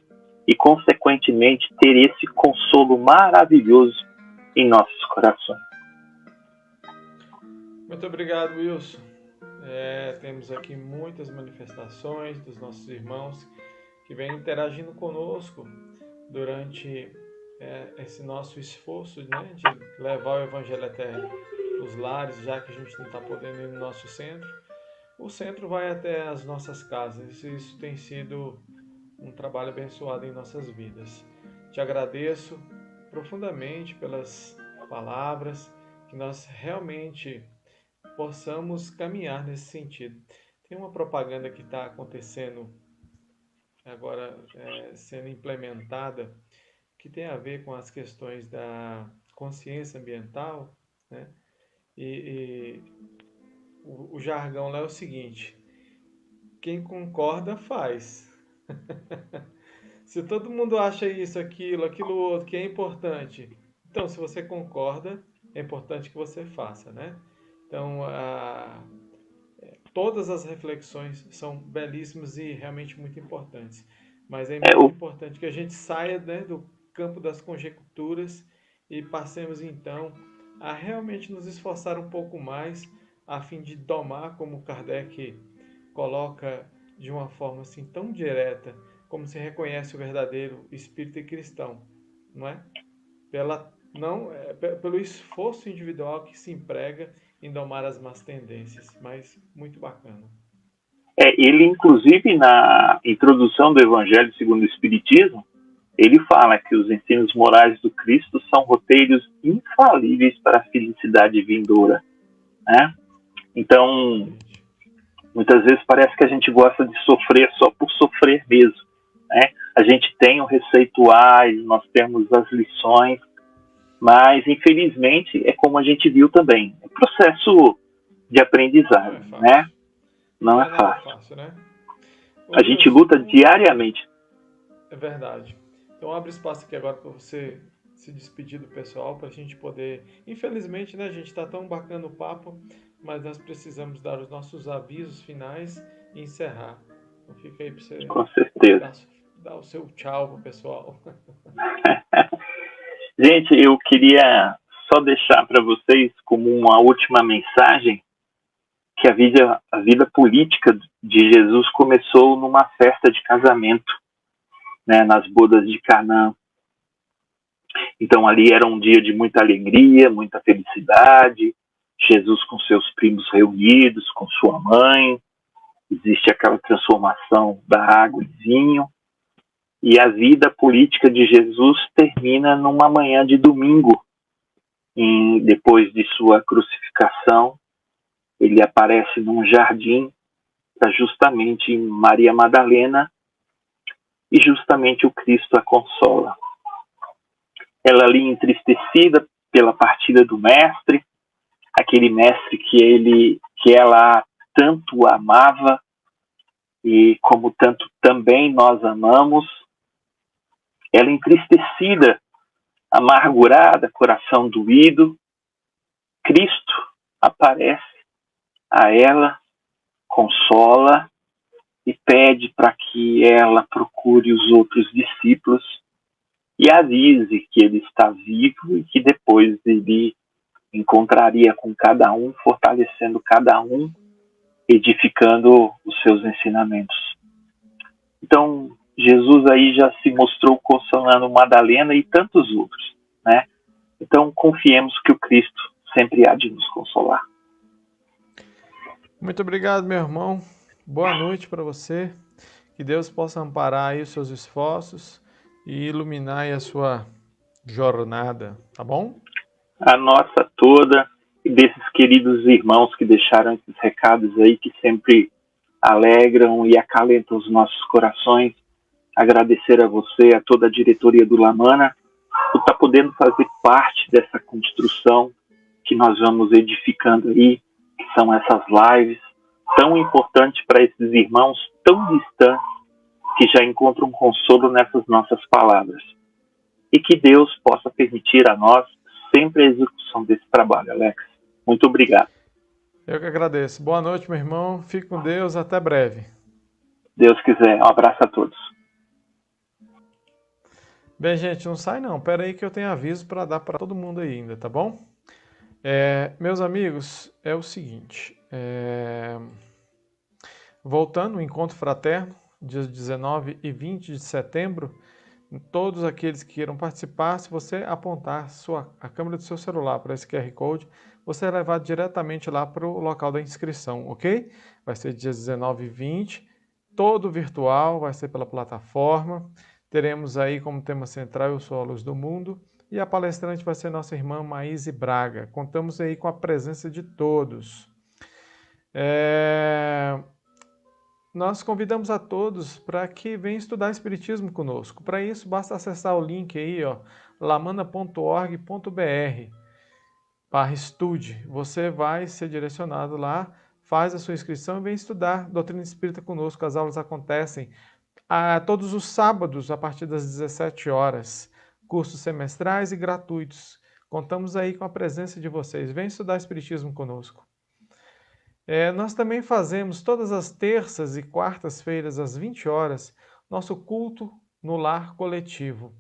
e, consequentemente, ter esse consolo maravilhoso em nossos corações. Muito obrigado, Wilson. Temos aqui muitas manifestações dos nossos irmãos que vêm interagindo conosco durante esse nosso esforço, né, de levar o Evangelho até os lares, já que a gente não está podendo ir no nosso centro. O centro vai até as nossas casas. Isso tem sido um trabalho abençoado em nossas vidas. Te agradeço profundamente pelas palavras, que nós realmente possamos caminhar nesse sentido. Tem uma propaganda que está acontecendo agora, sendo implementada, que tem a ver com as questões da consciência ambiental, né? E o jargão lá é o seguinte: quem concorda faz. Se todo mundo acha isso, aquilo outro que é importante, então se você concorda, é importante que você faça, né? Então, todas as reflexões são belíssimas e realmente muito importantes, mas é muito importante que a gente saia, né, do campo das conjecturas e passemos então a realmente nos esforçar um pouco mais a fim de domar, como Kardec coloca de uma forma assim tão direta, como se reconhece o verdadeiro espírito cristão, não é? Pelo esforço individual que se emprega em domar as más tendências, mas muito bacana. Ele, inclusive, na introdução do Evangelho segundo o Espiritismo, ele fala que os ensinos morais do Cristo são roteiros infalíveis para a felicidade vindoura, né? Então, muitas vezes parece que a gente gosta de sofrer só por sofrer mesmo, né? A gente tem o receituário, nós temos as lições, mas, infelizmente, é como a gente viu também, é processo de aprendizagem, né? Não é fácil. Né? A gente luta diariamente. É verdade. Então, abre espaço aqui agora para você se despedir do pessoal, para a gente poder... Infelizmente, né, a gente está tão bacana o papo, mas nós precisamos dar os nossos avisos finais e encerrar. Então, fica aí para você... Com certeza. Dar o seu tchau pro pessoal. Gente, eu queria só deixar para vocês como uma última mensagem que a vida política de Jesus começou numa festa de casamento, né, nas bodas de Canaã. Então ali era um dia de muita alegria, muita felicidade, Jesus com seus primos reunidos, com sua mãe, existe aquela transformação da água em vinho, e a vida política de Jesus termina numa manhã de domingo, depois de sua crucificação. Ele aparece num jardim para justamente Maria Madalena, e justamente o Cristo a consola. Ela ali entristecida pela partida do mestre, aquele mestre que ela tanto amava e como tanto também nós amamos. Ela entristecida, amargurada, coração doído, Cristo aparece a ela, consola e pede para que ela procure os outros discípulos e avise que ele está vivo e que depois ele encontraria com cada um, fortalecendo cada um, edificando os seus ensinamentos. Então, Jesus aí já se mostrou consolando Madalena e tantos outros, né? Então, confiemos que o Cristo sempre há de nos consolar. Muito obrigado, meu irmão. Boa noite para você. Que Deus possa amparar aí os seus esforços e iluminar aí a sua jornada, tá bom? A nossa toda, e desses queridos irmãos que deixaram esses recados aí, que sempre alegram e acalentam os nossos corações. Agradecer a você, a toda a diretoria do Lamana, por estar podendo fazer parte dessa construção que nós vamos edificando aí, que são essas lives tão importantes para esses irmãos tão distantes, que já encontram consolo nessas nossas palavras. E que Deus possa permitir a nós sempre a execução desse trabalho, Alex. Muito obrigado. Eu que agradeço. Boa noite, meu irmão. Fique com Deus. Até breve. Deus quiser. Um abraço a todos. Bem, gente, não sai não. Pera aí que eu tenho aviso para dar para todo mundo aí ainda, tá bom? Meus amigos, é o seguinte. Voltando ao encontro fraterno, dias 19 e 20 de setembro, todos aqueles que queiram participar, se você apontar a câmera do seu celular para esse QR Code, você é levado diretamente lá para o local da inscrição, ok? Vai ser dias 19 e 20, todo virtual, vai ser pela plataforma. Teremos aí como tema central Eu Sou a Luz do Mundo e a palestrante vai ser nossa irmã Maíse Braga. Contamos aí com a presença de todos. Nós convidamos a todos para que venham estudar Espiritismo conosco. Para isso, basta acessar o link aí, ó, lamana.org.br/estude. Você vai ser direcionado lá, faz a sua inscrição e vem estudar Doutrina Espírita conosco. As aulas acontecem todos os sábados, a partir das 17 horas. Cursos semestrais e gratuitos. Contamos aí com a presença de vocês. Vem estudar Espiritismo conosco. Nós também fazemos todas as terças e quartas-feiras, às 20 horas, nosso culto no lar coletivo.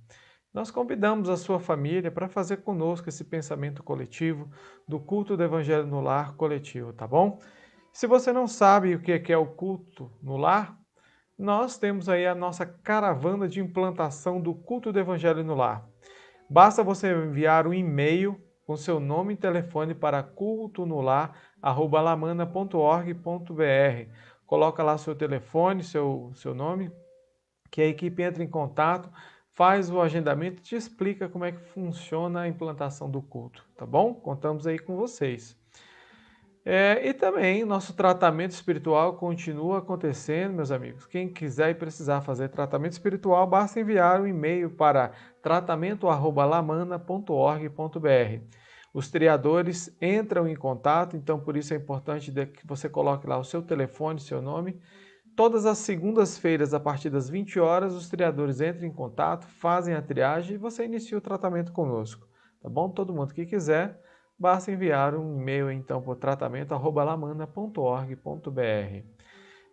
Nós convidamos a sua família para fazer conosco esse pensamento coletivo do culto do Evangelho no lar coletivo, tá bom? Se você não sabe o que é o culto no lar, nós temos aí a nossa caravana de implantação do culto do Evangelho no lar. Basta você enviar um e-mail com seu nome e telefone para cultonolar@lamana.org.br. Coloca lá seu telefone, seu nome, que a equipe entra em contato, faz o agendamento e te explica como é que funciona a implantação do culto, tá bom? Contamos aí com vocês. E também nosso tratamento espiritual continua acontecendo, meus amigos. Quem quiser e precisar fazer tratamento espiritual, basta enviar um e-mail para tratamento@lamana.org.br. Os triadores entram em contato, então por isso é importante que você coloque lá o seu telefone, seu nome. Todas as segundas-feiras, a partir das 20 horas, os triadores entram em contato, fazem a triagem e você inicia o tratamento conosco. Tá bom? Todo mundo que quiser, basta enviar um e-mail então para o tratamento@lamana.org.br.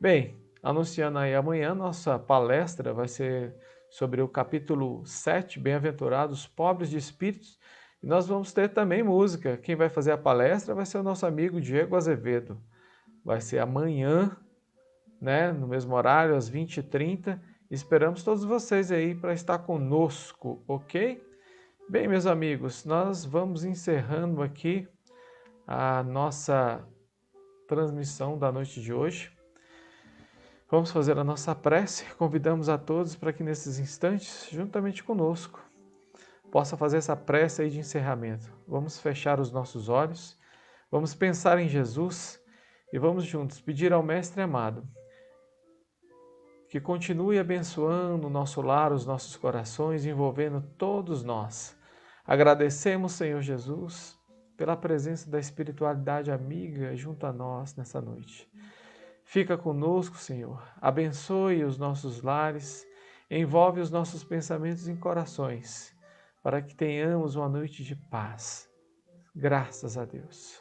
Bem, anunciando aí amanhã, nossa palestra vai ser sobre o capítulo 7, Bem-aventurados pobres de espíritos, e nós vamos ter também música. Quem vai fazer a palestra vai ser o nosso amigo Diego Azevedo. Vai ser amanhã, né, no mesmo horário, às 20h30. Esperamos todos vocês aí para estar conosco, ok? Bem, meus amigos, nós vamos encerrando aqui a nossa transmissão da noite de hoje. Vamos fazer a nossa prece. Convidamos a todos para que nesses instantes, juntamente conosco, possa fazer essa prece aí de encerramento. Vamos fechar os nossos olhos, vamos pensar em Jesus e vamos juntos pedir ao Mestre amado que continue abençoando o nosso lar, os nossos corações, envolvendo todos nós. Agradecemos, Senhor Jesus, pela presença da espiritualidade amiga junto a nós nessa noite. Fica conosco, Senhor. Abençoe os nossos lares, envolve os nossos pensamentos em corações, para que tenhamos uma noite de paz. Graças a Deus.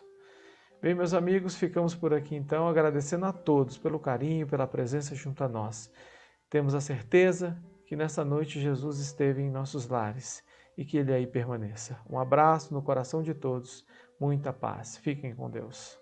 Bem, meus amigos, ficamos por aqui então, agradecendo a todos pelo carinho, pela presença junto a nós. Temos a certeza que nessa noite Jesus esteve em nossos lares e que Ele aí permaneça. Um abraço no coração de todos, muita paz. Fiquem com Deus.